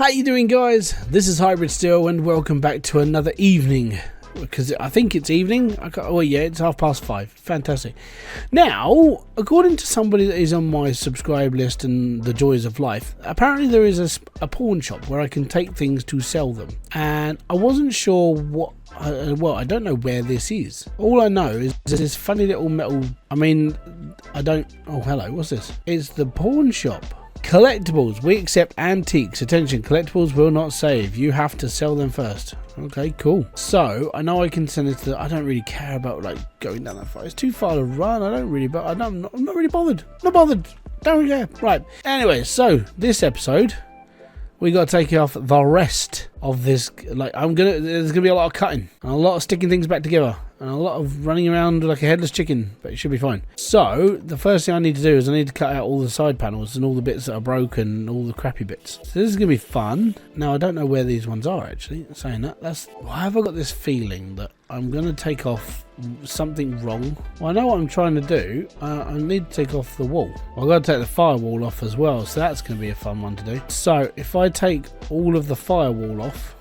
How you doing, guys? This is Hybridsteel and welcome back to another evening, because I think it's evening. Oh yeah, it's 5:30. Fantastic. Now, according to somebody that is on my subscribe list and the joys of life, apparently there is a pawn shop where I can take things to sell them, and I wasn't sure what well, I don't know where this is. All I know is this funny little metal, oh hello, what's this? It's the pawn shop. Collectibles, we accept antiques. Attention, collectibles will not save. You have to sell them first. Okay, cool. So I know I can send it to I don't really care about like going down that far. It's too far to run. I'm not really bothered. Not bothered. Don't care. Right. Anyway, so this episode we got to take off the rest of this. Like there's gonna be a lot of cutting and a lot of sticking things back together and a lot of running around like a headless chicken, but it should be fine. So the first thing I need to do is I need to cut out all the side panels and all the bits that are broken, all the crappy bits. So this is gonna be fun. Now I don't know where these ones are actually. Saying that, why have I got this feeling that I'm gonna take off something wrong? Well, I know what I'm trying to do. I need to take off the wall. I've got to take the firewall off as well, so that's going to be a fun one to do. So if I take all of the firewall off,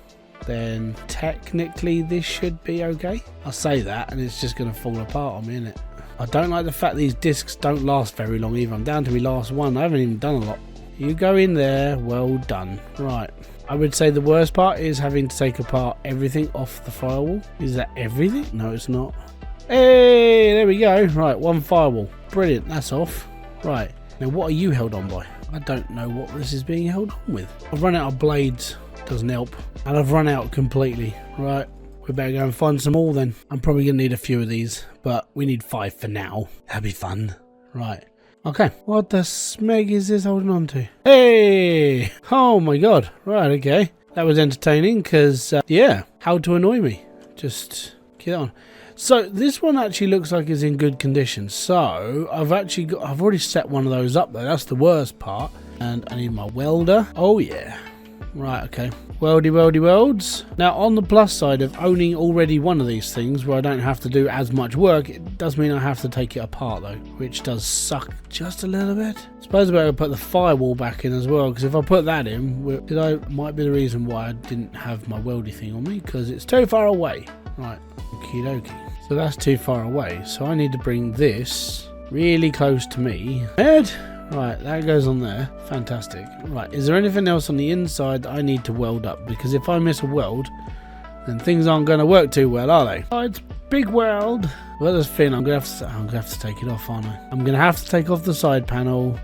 then technically this should be okay. I say that and it's just going to fall apart on me, innit? I don't like the fact these discs don't last very long either. I'm down to my last one. I haven't even done a lot. You go in there, well done. Right, I would say the worst part is having to take apart everything off the firewall. Is that everything? No, it's not. Hey, there we go. Right, one firewall. Brilliant, that's off. Right, now what are you held on by? I don't know what this is being held on with. I've run out of blades, doesn't help. And I've run out completely. Right, we better go and find some more then. I'm probably going to need a few of these, but we need 5 for now. That'd be fun. Right. Okay, what the smeg is this holding on to? Hey! Oh my god. Right, okay. That was entertaining because, yeah, how to annoy me. Just get on. So this one actually looks like it's in good condition. So I've already set one of those up though. That's the worst part. And I need my welder. Oh yeah. Right, okay. Welds. Now, on the plus side of owning already one of these things where I don't have to do as much work, it does mean I have to take it apart though, which does suck just a little bit. I suppose I better put the firewall back in as well, because if I put that in, might be the reason why I didn't have my weldy thing on me, because it's too far away. Right, okie dokie. So that's too far away, so I need to bring this really close to me. Right, that goes on there. Fantastic. Right, is there anything else on the inside that I need to weld up? Because if I miss a weld, then things aren't going to work too well, are they? Oh, it's big weld. Well, there's Finn. I'm going to have to take it off, aren't I? I'm going to have to take off the side panel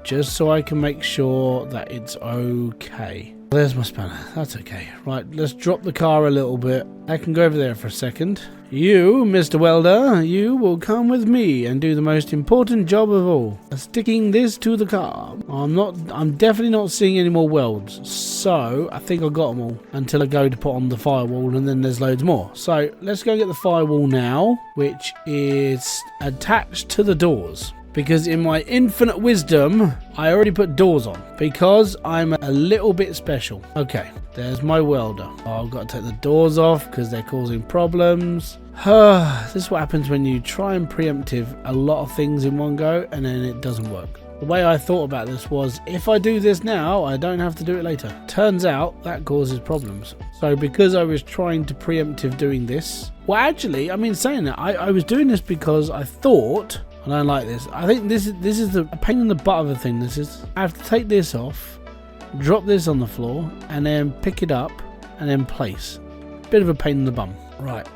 just so I can make sure that it's okay. There's my spanner. That's okay. Right, let's drop the car a little bit. I can go over there for a second. You, Mr. Welder, you will come with me and do the most important job of all. Sticking this to the car. I'm definitely not seeing any more welds. So, I think I got them all until I go to put on the firewall, and then there's loads more. So, let's go get the firewall now, which is attached to the doors. Because in my infinite wisdom, I already put doors on. Because I'm a little bit special. Okay, there's my welder. Oh, I've got to take the doors off because they're causing problems. This is what happens when you try and preemptive a lot of things in one go and then it doesn't work. The way I thought about this was, if I do this now, I don't have to do it later. Turns out that causes problems. So because I was trying to preemptive doing this, well actually, saying that, I was doing this because I thought, I don't like this. I think this is the pain in the butt of a thing. I have to take this off, drop this on the floor, and then pick it up, and then place. Bit of a pain in the bum. Right.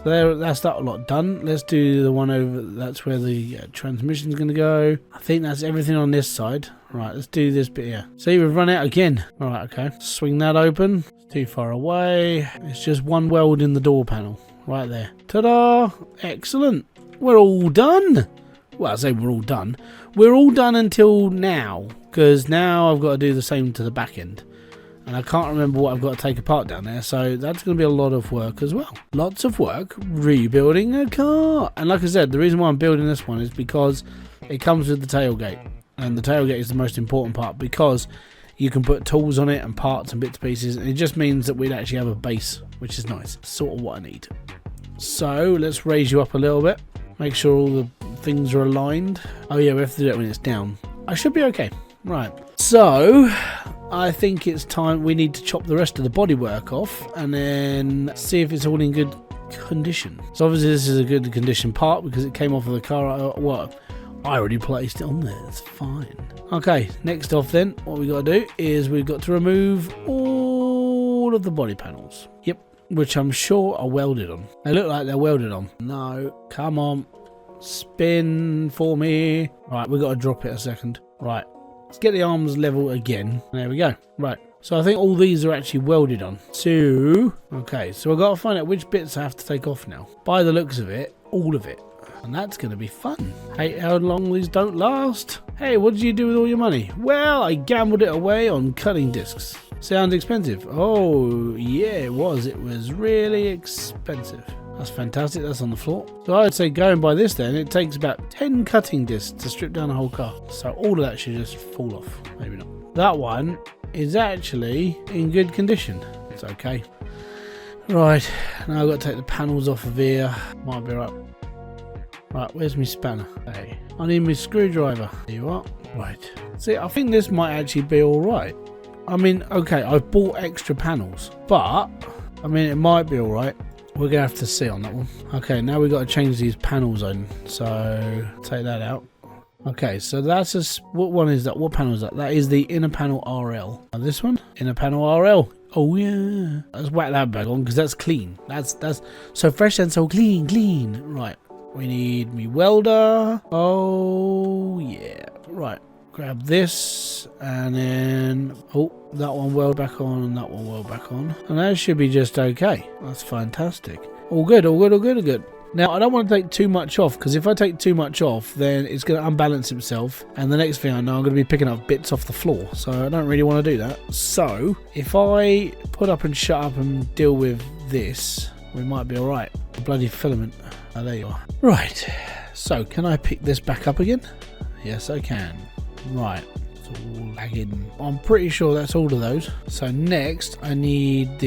So that's that lot done. Let's do the one over. That's where the transmission's going to go. I think that's everything on this side. Right. Let's do this bit here. See, we've run out again. All right. Okay. Swing that open. It's too far away. It's just one weld in the door panel. Right there. Ta-da! Excellent. We're all done. Well, I say we're all done. We're all done until now, because now I've got to do the same to the back end. And I can't remember what I've got to take apart down there, so that's going to be a lot of work as well. Lots of work rebuilding a car. And like I said, the reason why I'm building this one is because it comes with the tailgate. And the tailgate is the most important part, because you can put tools on it and parts and bits and pieces. And it just means that we'd actually have a base, which is nice. Sort of what I need. So let's raise you up a little bit. Make sure all the things are aligned. Oh yeah, we have to do it when it's down. I should be okay. Right. So I think it's time we need to chop the rest of the bodywork off and then see if it's all in good condition. So obviously this is a good condition part because it came off of the car. Well, I already placed it on there, it's fine. Okay, next off then, what we got to do is we've got to remove all of the body panels. Yep, which I'm sure are welded on. They look like they're welded on. No, come on, spin for me. Right, we've got to drop it a second. Right, let's get the arms level again. There we go. Right, so I think all these are actually welded on. Okay, so I've got to find out which bits I have to take off now. By the looks of it, all of it. And that's going to be fun. Hate how long these don't last. Hey, what did you do with all your money? Well, I gambled it away on cutting discs. Sounds expensive. Oh, yeah, it was. It was really expensive. That's fantastic. That's on the floor. So I'd say going by this then, it takes about 10 cutting discs to strip down a whole car. So all of that should just fall off. Maybe not. That one is actually in good condition. It's okay. Right, now I've got to take the panels off of here. Might be right. Right, where's my spanner? Hey, I need my screwdriver. There you are. Right. See, I think this might actually be alright. I mean, okay, I've bought extra panels, but, I mean, it might be alright. We're going to have to see on that one. Okay, now we've got to change these panels on. So, take that out. Okay, so that's a... What one is that? What panel is that? That is the inner panel RL. Now this one? Inner panel RL. Oh, yeah. Let's whack that back on, because that's clean. That's so fresh and so clean. Right. We need me welder. Oh, yeah. Right. Grab this and then... Oh, that one weld back on and that one weld back on. And that should be just okay. That's fantastic. All good, all good, all good, all good. Now, I don't want to take too much off because if I take too much off, then it's going to unbalance itself. And the next thing I know, I'm going to be picking up bits off the floor. So I don't really want to do that. So if I put up and shut up and deal with this, we might be all right. The bloody filament. Oh, there you are. Right, so can I pick this back up again? Yes, I can. Right, it's all lagging. I'm pretty sure that's all of those. So next, I need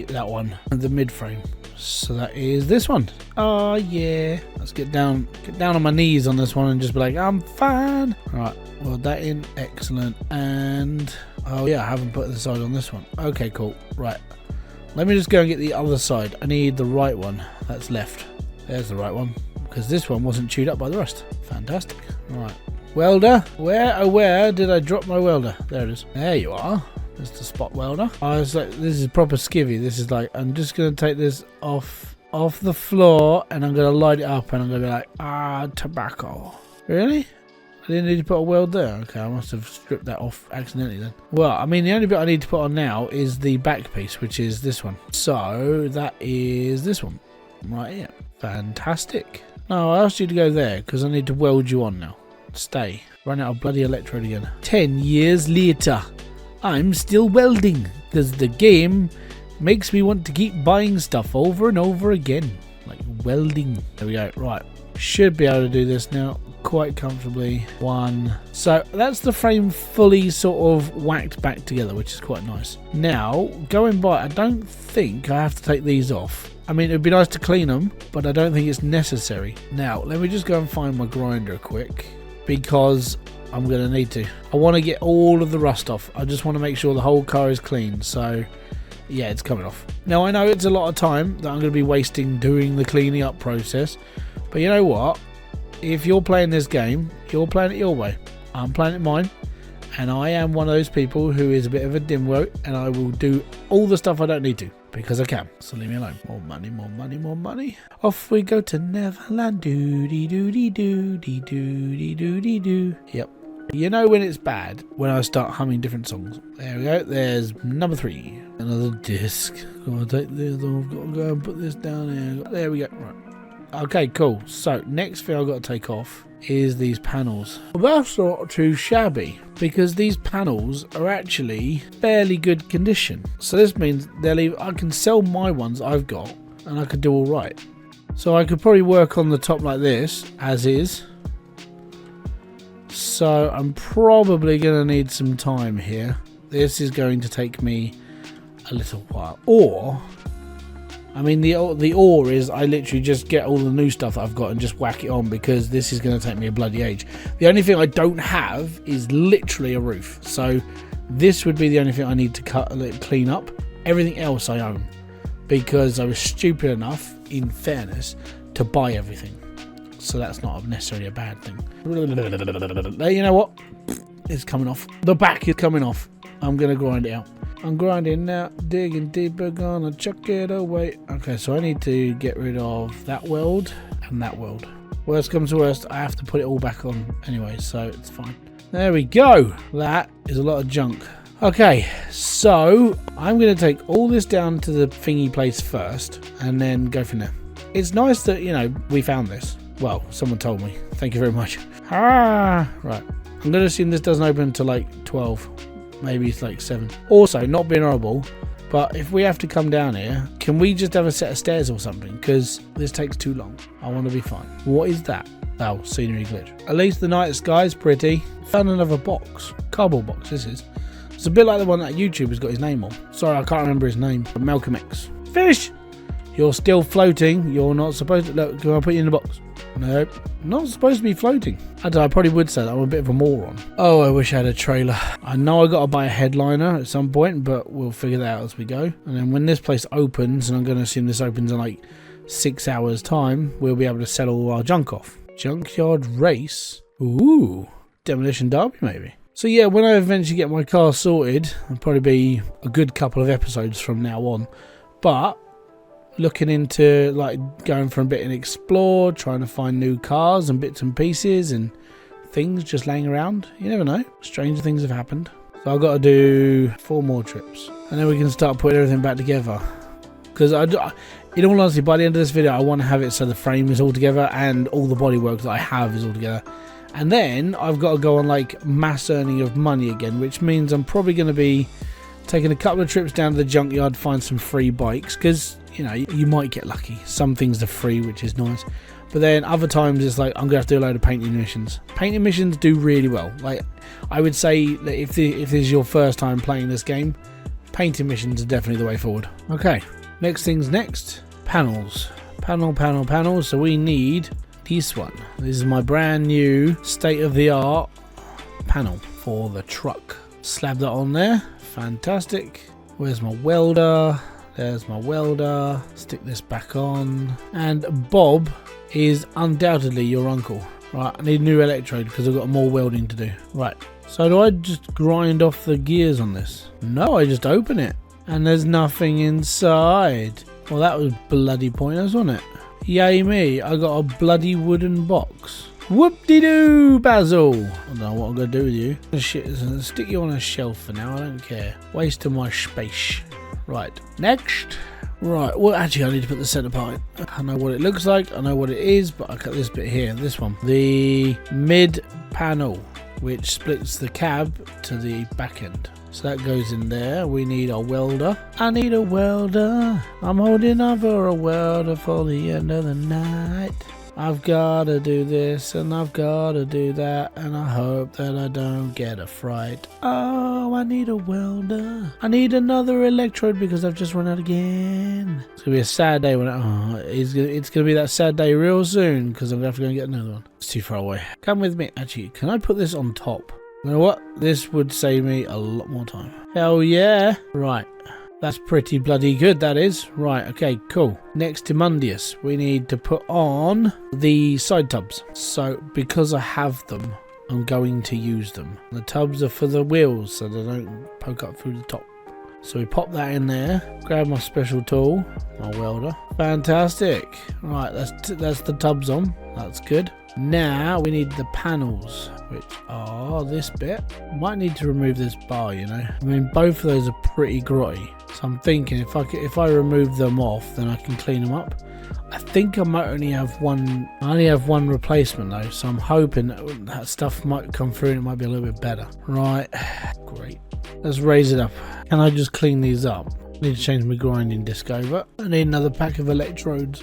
that one, the mid frame. So that is this one. Oh yeah. Let's get down on my knees on this one and just be like, I'm fine. Right, weld that in. Excellent. And oh yeah, I haven't put the side on this one. Okay, cool. Right. Let me just go and get the other side. I need the right one. That's left. There's the right one. Because this one wasn't chewed up by the rust. Fantastic. Right. Welder. Where did I drop my welder? There it is. There you are. There's the spot welder. I was like, this is proper skivvy. This is like, I'm just going to take this off the floor and I'm going to light it up and I'm going to be like, tobacco. Really? I didn't need to put a weld there. Okay, I must have stripped that off accidentally then. Well, I mean, the only bit I need to put on now is the back piece, which is this one. So that is this one right here. Fantastic. No, I asked you to go there because I need to weld you on now. Stay. Run out of bloody electrode again. 10 years later, I'm still welding because the game makes me want to keep buying stuff over and over again. Like welding. There we go. Right. Should be able to do this now quite comfortably. One. So that's the frame fully sort of whacked back together, which is quite nice. Now, going by, I don't think I have to take these off. I mean, it'd be nice to clean them, but I don't think it's necessary. Now, let me just go and find my grinder quick because I'm going to need to. I want to get all of the rust off. I just want to make sure the whole car is clean. So, yeah, it's coming off. Now, I know it's a lot of time that I'm going to be wasting doing the cleaning up process, but you know what? If you're playing this game, you're playing it your way. I'm playing it mine. And I am one of those people who is a bit of a dimwit, and I will do all the stuff I don't need to because I can. So leave me alone. More money, more money, more money. Off we go to Neverland. Doody doody doody doody doody doo. Yep. You know when it's bad when I start humming different songs. There we go. There's number 3. Another disc. Gotta take this off. Gotta go and put this down here. There we go. Right. Okay, cool. So next thing I've got to take off is these panels. Well, that's not too shabby because these panels are actually fairly good condition. So this means I can sell my ones I've got and I could do all right. So I could probably work on the top like this as is. So I'm probably going to need some time here. This is going to take me a little while. Or I mean, the ore is I literally just get all the new stuff that I've got and just whack it on, because this is going to take me a bloody age. The only thing I don't have is literally a roof. So this would be the only thing I need to clean up. Everything else I own, because I was stupid enough, in fairness, to buy everything. So that's not necessarily a bad thing. You know what? It's coming off. The back is coming off. I'm going to grind it out. I'm grinding now, digging deeper, gonna chuck it away. Okay, so I need to get rid of that weld and that weld. Worst comes to worst, I have to put it all back on anyway, so it's fine. There we go. That is a lot of junk. Okay, so I'm going to take all this down to the thingy place first and then go from there. It's nice that, you know, we found this. Well, someone told me. Thank you very much. Right. I'm going to assume this doesn't open until like 12. Maybe it's like 7. Also, not being horrible, but if we have to come down here, can we just have a set of stairs or something? Because this takes too long. I want to be fine. What is that? Oh, scenery glitch. At least the night sky's pretty. Found another box. Cardboard box, this is. It's a bit like the one that YouTube has got his name on. Sorry, I can't remember his name. But Malcolm X. Fish! You're still floating. You're not supposed to... Look, can I put you in the box? Nope. Not supposed to be floating. I probably would say that. I'm a bit of a moron. Oh, I wish I had a trailer. I know I got to buy a headliner at some point, but we'll figure that out as we go. And then when this place opens, and I'm going to assume this opens in like 6 hours time, we'll be able to sell all our junk off. Junkyard race. Ooh. Demolition derby, maybe. So yeah, when I eventually get my car sorted, it'll probably be a good couple of episodes from now on. But looking into like going for a bit and explore, trying to find new cars and bits and pieces and things just laying around. You never know. Stranger things have happened. So I've got to do 4 more trips. And then we can start putting everything back together. Because in all honesty, by the end of this video, I want to have it so the frame is all together and all the bodywork that I have is all together. And then I've got to go on like mass earning of money again, which means I'm probably going to be taking a couple of trips down to the junkyard, find some free bikes, because you know, you might get lucky. Some things are free, which is nice, but then other times it's like I'm gonna have to do a load of painting missions. Painting missions do really well. Like I would say that if this is your first time playing this game, painting missions are definitely the way forward. Okay, next things next. Panels. Panel. So we need this one. This is my brand new state-of-the-art panel for the truck. Slab that on there. Fantastic. Where's my welder? There's my welder. Stick this back on. And Bob is undoubtedly your uncle. Right, I need a new electrode because I've got more welding to do. Right, so do I just grind off the gears on this? No, I just open it. And there's nothing inside. Well, that was bloody pointless, wasn't it? Yay me, I got a bloody wooden box. Whoop-de-doo, Basil. I don't know what I'm going to do with you. Stick you on a shelf for now, I don't care. Waste of my space. Right, next. Right, well actually I need to put the centre part in. I know what it looks like, I know what it is, but I cut this bit here, this one. The mid panel, which splits the cab to the back end. So that goes in there. We need a welder. I need a welder. I'm holding on for a welder for the end of the night. I've got to do this and I've got to do that, and I hope that I don't get a fright. Oh, I need a welder. I need another electrode because I've just run out again. It's going to be a sad day when it's going to be that sad day real soon because I'm going to have to go and get another one. It's too far away. Come with me. Actually, can I put this on top? You know what? This would save me a lot more time. Hell yeah. Right. That's pretty bloody good, that is. Right, okay, cool. Next to Mundius, we need to put on the side tubs. So, because I have them, I'm going to use them. The tubs are for the wheels, so they don't poke up through the top. So we pop that in there, grab my special tool, my welder. Fantastic. Right, that's the tubs on. That's good. Now we need the panels, which are this bit. Might need to remove this bar, you know. I mean, both of those are pretty grotty. So I'm thinking if I remove them off, then I can clean them up. I think I might only have one. I only have one replacement though, so I'm hoping that stuff might come through and it might be a little bit better. Right, great. Let's raise it up. Can I just clean these up? I need to change my grinding disc over. I need another pack of electrodes.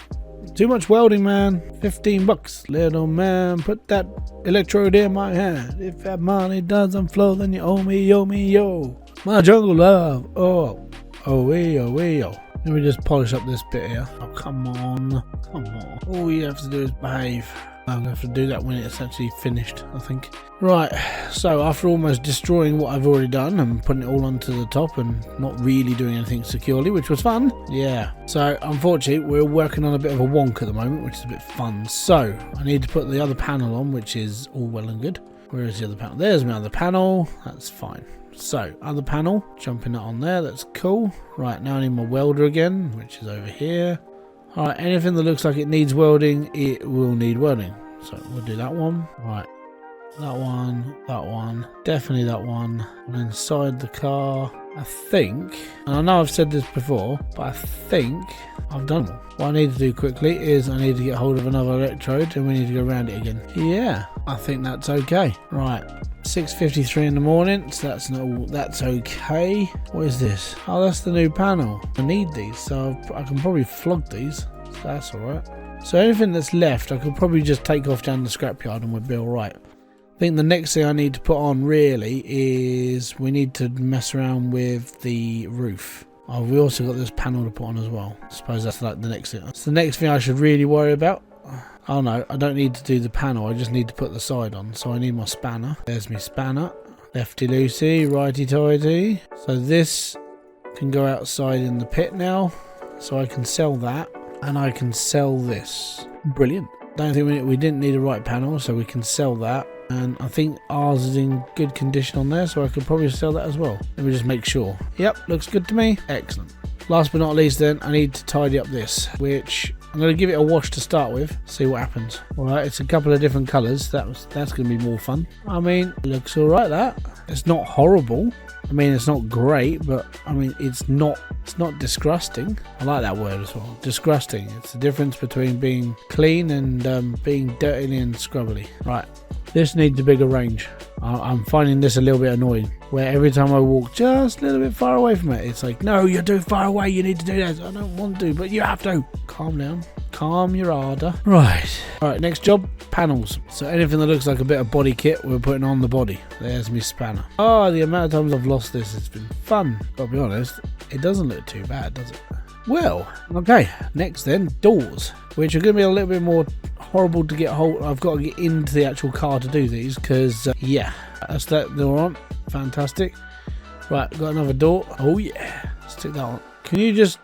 Too much welding, man. 15 bucks. Little man, put that electrode in my hand. If that money doesn't flow, then you owe me, yo. My jungle love. Oh, yo. Let me just polish up this bit here. Oh, come on. Come on. All you have to do is behave. I'm going to have to do that when it's actually finished, I think. Right, so after almost destroying what I've already done and putting it all onto the top and not really doing anything securely, which was fun. Yeah, so unfortunately we're working on a bit of a wonk at the moment, which is a bit fun. So I need to put the other panel on, which is all well and good. Where is the other panel? There's my other panel. That's fine. So, other panel, jumping that on there, that's cool. Right, now I need my welder again, which is over here. Alright, anything that looks like it needs welding, it will need welding. So, we'll do that one. Right, that one, definitely that one. And inside the car, I think, and I know I've said this before, but I think I've done them. What I need to do quickly is I need to get hold of another electrode and we need to go around it again. Yeah, I think that's okay. Right, 6:53 in the morning, so that's okay. What is this? Oh, that's the new panel. I need these, so I can probably flog these. So that's alright. So anything that's left, I could probably just take off down the scrapyard and we'll be alright. I think the next thing I need to put on really is we need to mess around with the roof. Oh, we also got this panel to put on as well. I suppose that's like the next thing. It's the next thing I should really worry about. Oh no, I don't need to do the panel, I just need to put the side on. So I need my spanner. There's my spanner. Lefty loosey, righty tighty. So this can go outside in the pit now. So I can sell that. And I can sell this. Brilliant. Don't think we didn't need a right panel, so we can sell that. And I think ours is in good condition on there, so I could probably sell that as well. Let me just make sure. Yep, looks good to me. Excellent. Last but not least then, I need to tidy up this, which I'm going to give it a wash to start with, see what happens. Alright, it's a couple of different colours. That's going to be more fun. I mean, it looks alright, that. It's not horrible. I mean, it's not great, but I mean, it's not disgusting. I like that word as well. Disgusting. It's the difference between being clean and being dirty and scrubbly. Right. This needs a bigger range. I'm finding this a little bit annoying, where every time I walk just a little bit far away from it, it's like, no, you're too far away, you need to do this. I don't want to, but you have to. Calm down. Calm your ardour. Right. Alright, next job, panels. So anything that looks like a bit of body kit, we're putting on the body. There's my spanner. Oh, the amount of times I've lost this, it's been fun. Gotta be honest, it doesn't look too bad, does it? Well, okay, next then, doors, which are going to be a little bit more horrible to get hold. I've got to get into the actual car to do these because, yeah, that's that door on. Fantastic. Right, got another door. Oh, yeah, stick that on. Can you just,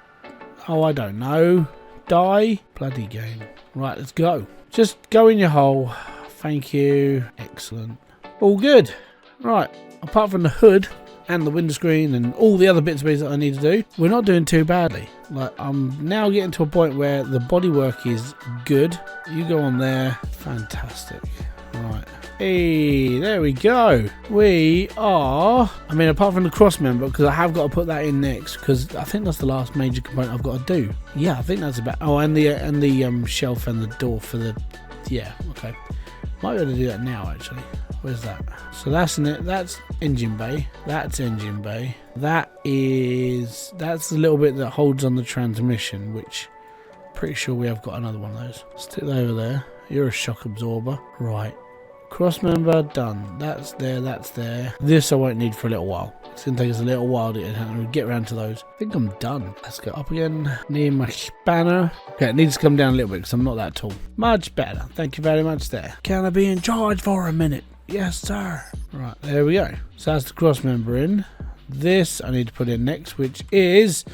oh, I don't know, die? Bloody game. Right, let's go. Just go in your hole. Thank you. Excellent. All good. Right, apart from the hood and the windscreen and all the other bits and pieces that I need to do, we're not doing too badly. Like, I'm now getting to a point where the bodywork is good. You go on there. Fantastic. Right. Hey, there we go. We are, I mean, apart from the cross member, because I have got to put that in next, because I think that's the last major component I've got to do. Yeah, I think that's about, oh, and the shelf and the door for the, yeah, okay. Might be able to do that now, actually. Where's that? So that's in it. That's engine bay. That's engine bay. That's the little bit that holds on the transmission, which pretty sure we have got another one of those. Stick that over there. You're a shock absorber. Right. Cross member done. That's there. That's there. This I won't need for a little while. It's going to take us a little while to get around to those. I think I'm done. Let's go up again. Need my spanner. Okay, it needs to come down a little bit because I'm not that tall. Much better. Thank you very much there. Can I be in charge for a minute? Yes, sir. Right, there we go. So that's the cross member in. This I need to put in next, which is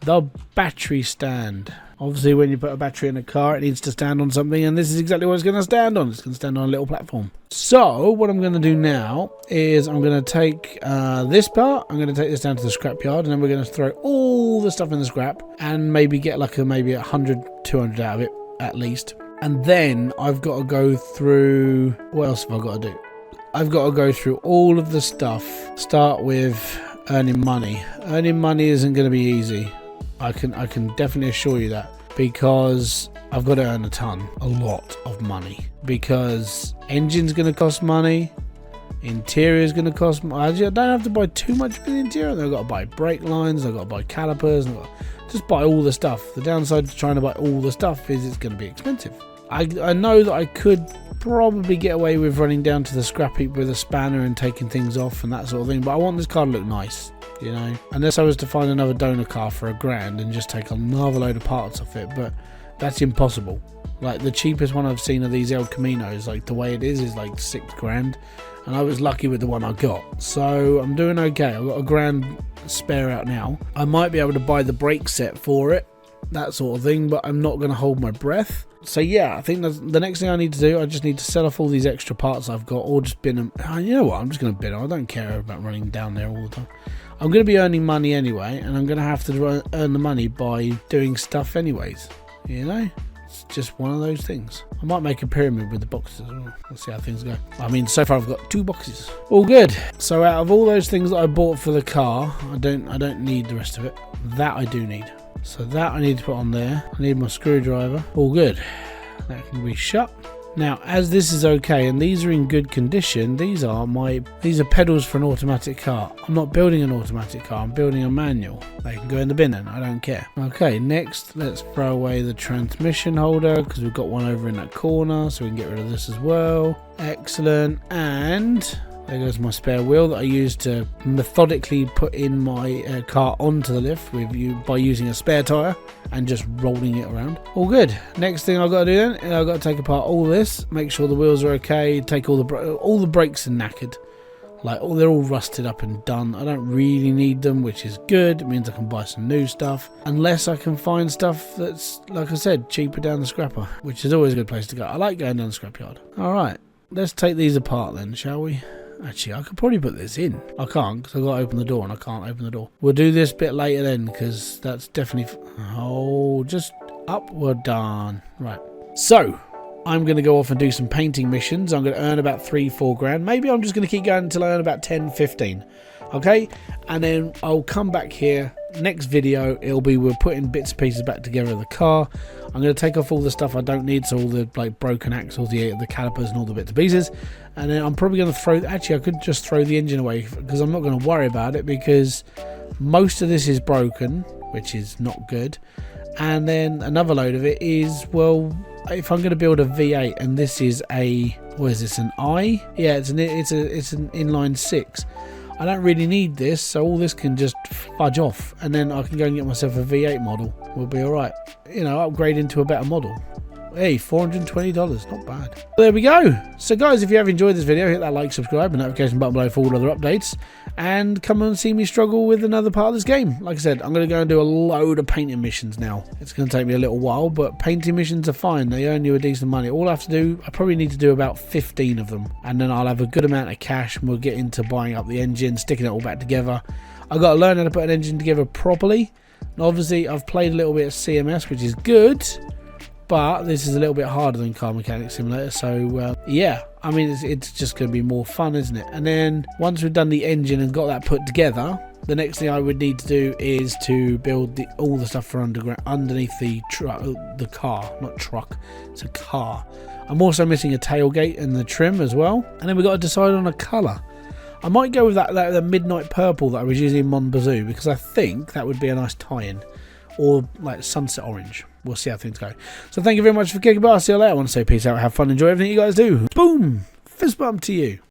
the battery stand. Obviously, when you put a battery in a car, it needs to stand on something, and this is exactly what it's going to stand on. It's going to stand on a little platform. So what I'm going to do now is I'm going to take this part, I'm going to take this down to the scrapyard, and then we're going to throw all the stuff in the scrap and maybe get like maybe 100, 200 out of it at least. And then I've got to go through, what else have I got to do? I've got to go through all of the stuff. Start with earning money. Earning money isn't going to be easy. I can definitely assure you that, because I've got to earn a lot of money, because engine's going to cost money, interior is going to cost money. I don't have to buy too much for the interior. I've got to buy brake lines, I've got to buy calipers, and I've got to just buy all the stuff. The downside to trying to buy all the stuff is it's going to be expensive. I know that I could probably get away with running down to the scrap heap with a spanner and taking things off and that sort of thing, but I want this car to look nice. you know, unless I was to find another donor car for £1,000 and just take another load of parts off it, but that's impossible. Like the cheapest one I've seen of these El Caminos, like the way it is like £6,000, and I was lucky with the one I got, so I'm doing okay. I've got £1,000 spare out now. I might be able to buy the brake set for it, that sort of thing, but I'm not going to hold my breath. So yeah, I think that's the next thing I need to do. I just need to sell off all these extra parts I've got, or just bin them. You know what, I'm just going to bin them. I don't care about running down there all the time. I'm going to be earning money anyway, and I'm going to have to earn the money by doing stuff anyways, you know. It's just one of those things. I might make a pyramid with the boxes as well. Let's see how things go. I mean, so far I've got 2 boxes. All good. So out of all those things that I bought for the car, I don't need the rest of it. That I do need. So that I need to put on there. I need my screwdriver. All good. That can be shut. Now, as this is okay and these are in good condition, these are pedals for an automatic car. I'm not building an automatic car, I'm building a manual. They can go in the bin then, I don't care. Okay, next let's throw away the transmission holder because we've got one over in that corner, so we can get rid of this as well. Excellent. And there goes my spare wheel that I used to methodically put in my car onto the lift by using a spare tyre and just rolling it around. All good. Next thing I've got to do then, I've got to take apart all this, make sure the wheels are okay, take all the brakes are knackered. Like, they're all rusted up and done. I don't really need them, which is good. It means I can buy some new stuff. Unless I can find stuff that's, like I said, cheaper down the scrapper, which is always a good place to go. I like going down the scrapyard. All right, let's take these apart then, shall we? Actually, I could probably put this in. I can't because I've got to open the door and I can't open the door. We'll do this bit later then because that's definitely... Oh, just upward down. Right. So, I'm going to go off and do some painting missions. I'm going to earn about 3-4 grand. Maybe I'm just going to keep going until I earn about 10-15. Okay? And then I'll come back here. Next video, it'll be we're putting bits and pieces back together of the car. I'm going to take off all the stuff I don't need, so all the like broken axles, the calipers and all the bits and pieces. And then I'm probably going to throw... Actually, I could just throw the engine away because I'm not going to worry about it because most of this is broken, which is not good. And then another load of it is, well, if I'm going to build a V8 and this is a... What is this, an I? Yeah, it's an inline 6. I don't really need this, so all this can just fudge off, and then I can go and get myself a V8 model. We'll be alright. You know, upgrade into a better model. Hey, $420, not bad. There we go. So guys, if you have enjoyed this video, hit that like, subscribe, and notification button below for all other updates. And come and see me struggle with another part of this game. Like I said, I'm going to go and do a load of painting missions now. It's going to take me a little while, but painting missions are fine. They earn you a decent money. All I have to do, I probably need to do about 15 of them. And then I'll have a good amount of cash, and we'll get into buying up the engine, sticking it all back together. I've got to learn how to put an engine together properly. And obviously, I've played a little bit of CMS, which is good. But this is a little bit harder than Car Mechanic Simulator, so yeah, I mean it's just going to be more fun, isn't it? And then once we've done the engine and got that put together, the next thing I would need to do is to build all the stuff for underneath the car, not truck, it's a car. I'm also missing a tailgate and the trim as well, and then we've got to decide on a colour. I might go with that midnight purple that I was using in Mon Bazoo because I think that would be a nice tie-in, or like sunset orange. We'll see how things go. So thank you very much for kicking butt. I'll see you later. I want to say peace out, have fun, enjoy everything you guys do. Boom! Fist bump to you.